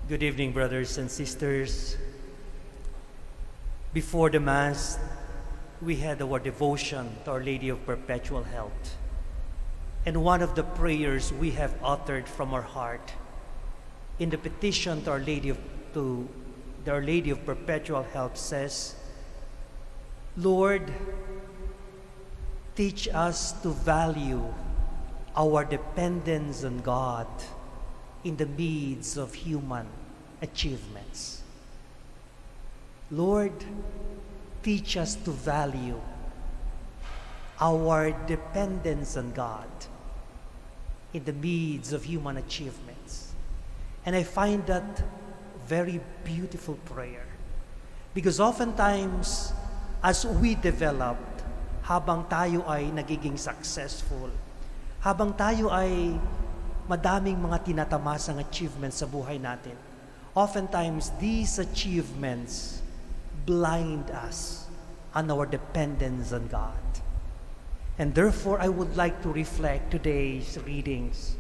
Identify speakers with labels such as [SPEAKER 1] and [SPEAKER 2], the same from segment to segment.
[SPEAKER 1] Good evening, brothers and sisters. Before the Mass, we had our devotion to Our Lady of Perpetual Health. And one of the prayers we have uttered from our heart in the petition to Our Lady of Perpetual Health says, Lord, teach us to value our dependence on God in the midst of human achievements. Lord, teach us to value our dependence on God in the midst of human achievements. And I find that very beautiful prayer. Because oftentimes, as we developed, habang tayo ay nagiging successful, habang tayo ay madaming mga tinatamasang achievements sa buhay natin, oftentimes these achievements blind us on our dependence on God. And therefore, I would like to reflect today's readings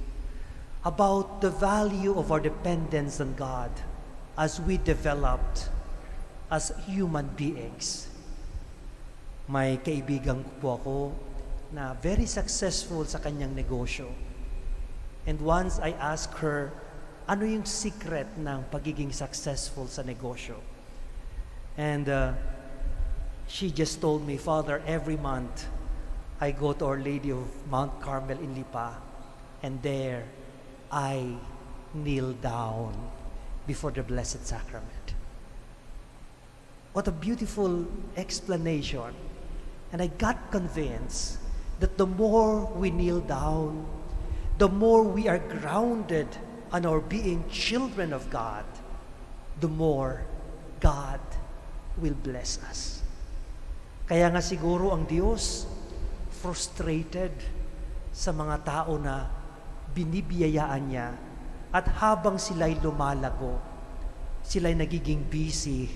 [SPEAKER 1] about the value of our dependence on God as we developed as human beings. May kaibigan ko po ako na very successful sa kanyang negosyo. And once I asked her, ano yung secret ng pagiging successful sa negosyo? And she just told me, Father, every month I go to Our Lady of Mount Carmel in Lipa, and there I kneel down before the Blessed Sacrament. What a beautiful explanation. And I got convinced that the more we kneel down, the more we are grounded on our being children of God, the more God will bless us. Kaya nga siguro ang Diyos frustrated sa mga tao na binibiyayaan niya at habang sila'y lumalago, sila'y nagiging busy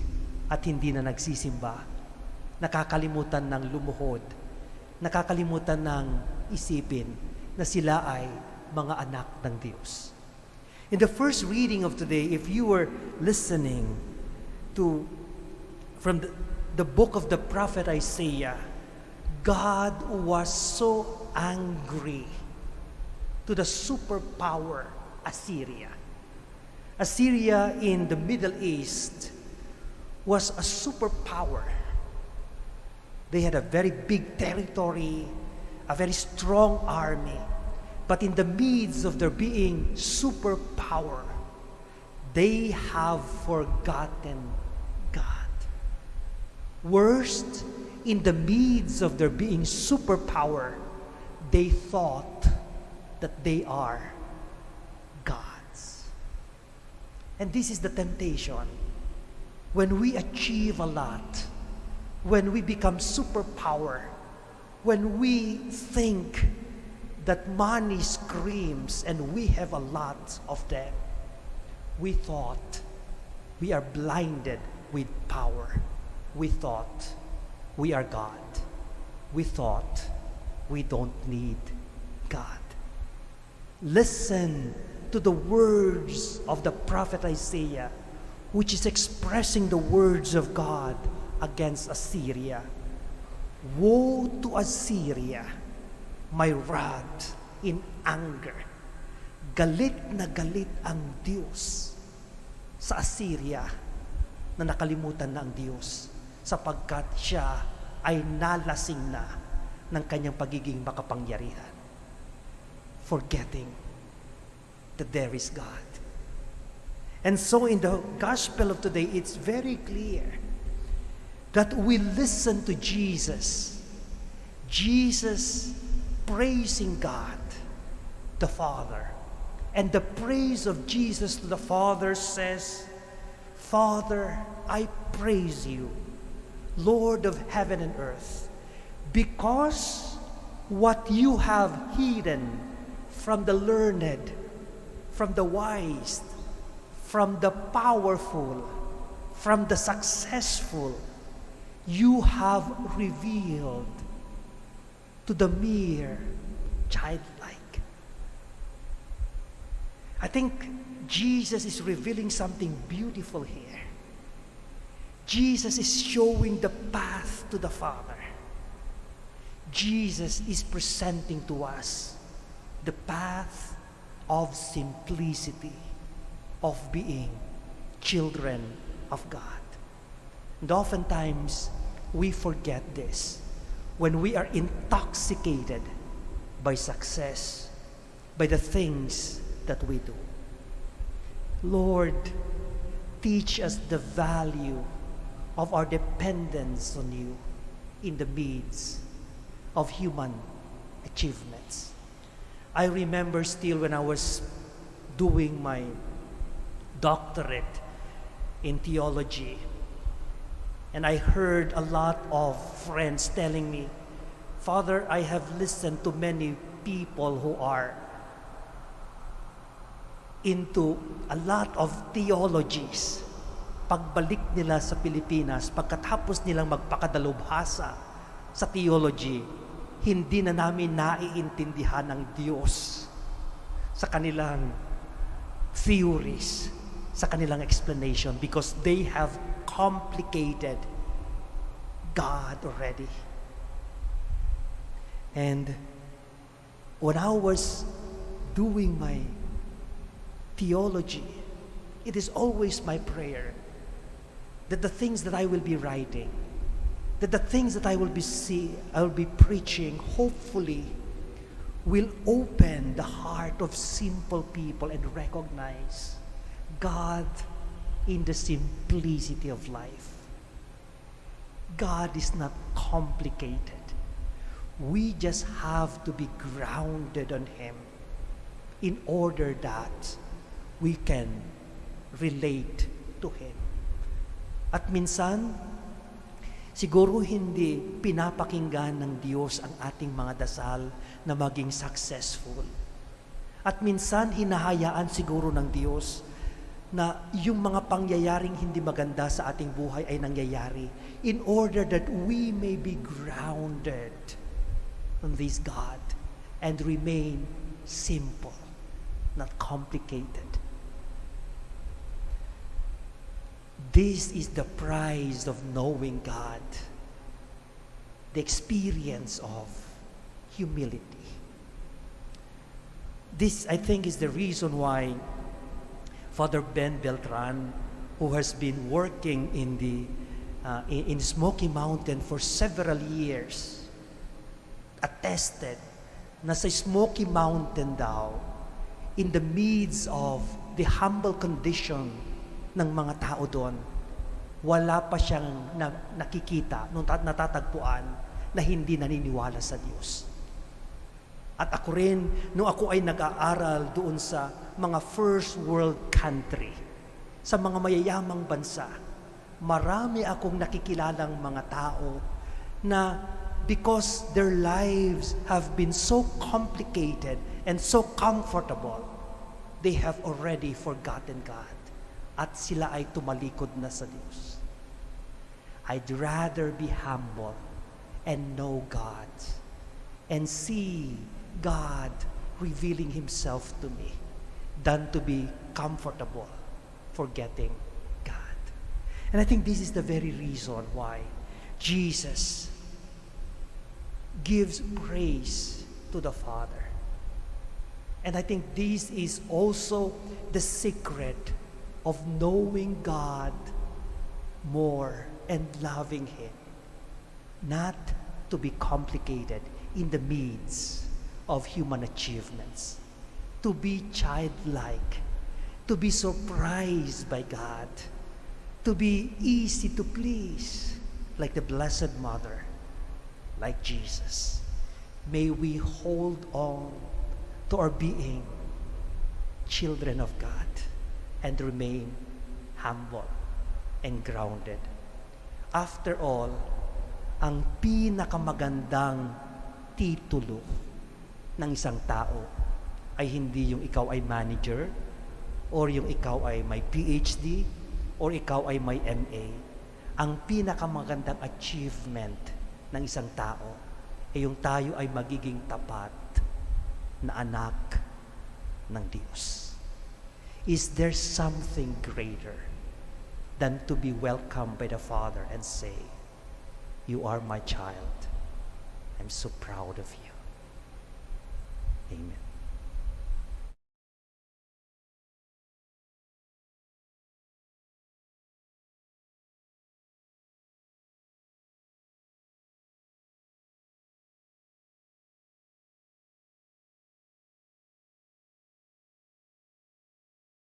[SPEAKER 1] at hindi na nagsisimba. Nakakalimutan ng lumuhod, nakakalimutan ng isipin na sila ay mga anak ng Diyos. In the first reading of today, if you were listening from the book of the prophet Isaiah, God was so angry to the superpower Assyria. Assyria in the Middle East was a superpower. They had a very big territory, a very strong army. But in the midst of their being superpower, they have forgotten God. Worst, in the midst of their being superpower, they thought that they are gods. And this is the temptation. When we achieve a lot, when we become superpower, when we think that money screams and we have a lot of them, we thought we are blinded with power. We thought we are God. We thought we don't need God. Listen to the words of the prophet Isaiah, which is expressing the words of God against Assyria. Woe to Assyria, my wrath in anger. Galit na galit ang Diyos sa Assyria na nakalimutan na ang Diyos sapagkat siya ay nalasing na ng kanyang pagiging makapangyarihan, forgetting that there is God. And so in the gospel of today, it's very clear that we listen to Jesus praising God, the Father. And the praise of Jesus to the Father says, Father, I praise you, Lord of heaven and earth, because what you have hidden from the learned, from the wise, from the powerful, from the successful, you have revealed to the mere childlike. I think Jesus is revealing something beautiful here. Jesus is showing the path to the Father. Jesus is presenting to us the path of simplicity, of being children of God. And oftentimes, we forget this when we are intoxicated by success, by the things that we do. Lord, teach us the value of our dependence on you in the midst of human achievements. I remember still when I was doing my doctorate in theology, and I heard a lot of friends telling me, Father, I have listened to many people who are into a lot of theologies. Pagbalik nila sa Pilipinas, pagkatapos nilang magpakadalubhasa sa theology, hindi na namin naiintindihan ang Diyos sa kanilang theories, sa kanilang explanation, because they have complicated God already. And when I was doing my theology, it is always my prayer that the things that I will be writing, that the things that I will be preaching, hopefully will open the heart of simple people and recognize God in the simplicity of life. God is not complicated. We just have to be grounded on Him in order that we can relate to Him. At minsan, siguro hindi pinapakinggan ng Diyos ang ating mga dasal na maging successful. At minsan, hinahayaan siguro ng Diyos na yung mga pangyayaring hindi maganda sa ating buhay ay nangyayari in order that we may be grounded on this God and remain simple, not complicated. This is the price of knowing God, the experience of humility. This, I think, is the reason why Father Ben Beltran, who has been working in Smoky Mountain for several years, attested na sa Smoky Mountain daw, in the midst of the humble condition ng mga tao doon, wala pa siyang nakikita, natatagpuan na hindi naniniwala sa Diyos. At ako rin, nung ako ay nag-aaral doon sa mga first world country, sa mga mayayamang bansa, marami akong nakikilalang mga tao na because their lives have been so complicated and so comfortable, they have already forgotten God. At sila ay tumalikod na sa Diyos. I'd rather be humble and know God and see God revealing Himself to me than to be comfortable forgetting God. And I think this is the very reason why Jesus gives praise to the Father. And I think this is also the secret of knowing God more and loving Him. Not to be complicated in the midst of human achievements. To be childlike. To be surprised by God. To be easy to please, like the Blessed Mother, like Jesus. May we hold on to our being children of God and remain humble and grounded. After all, ang pinakamagandang titulo ng isang tao ay hindi yung ikaw ay manager, or yung ikaw ay may PhD, or ikaw ay may MA. Ang pinakamagandang achievement ng isang tao ay yung tayo ay magiging tapat na anak ng Diyos. Is there something greater than to be welcomed by the Father and say, "You are my child. I'm so proud of you." Amen.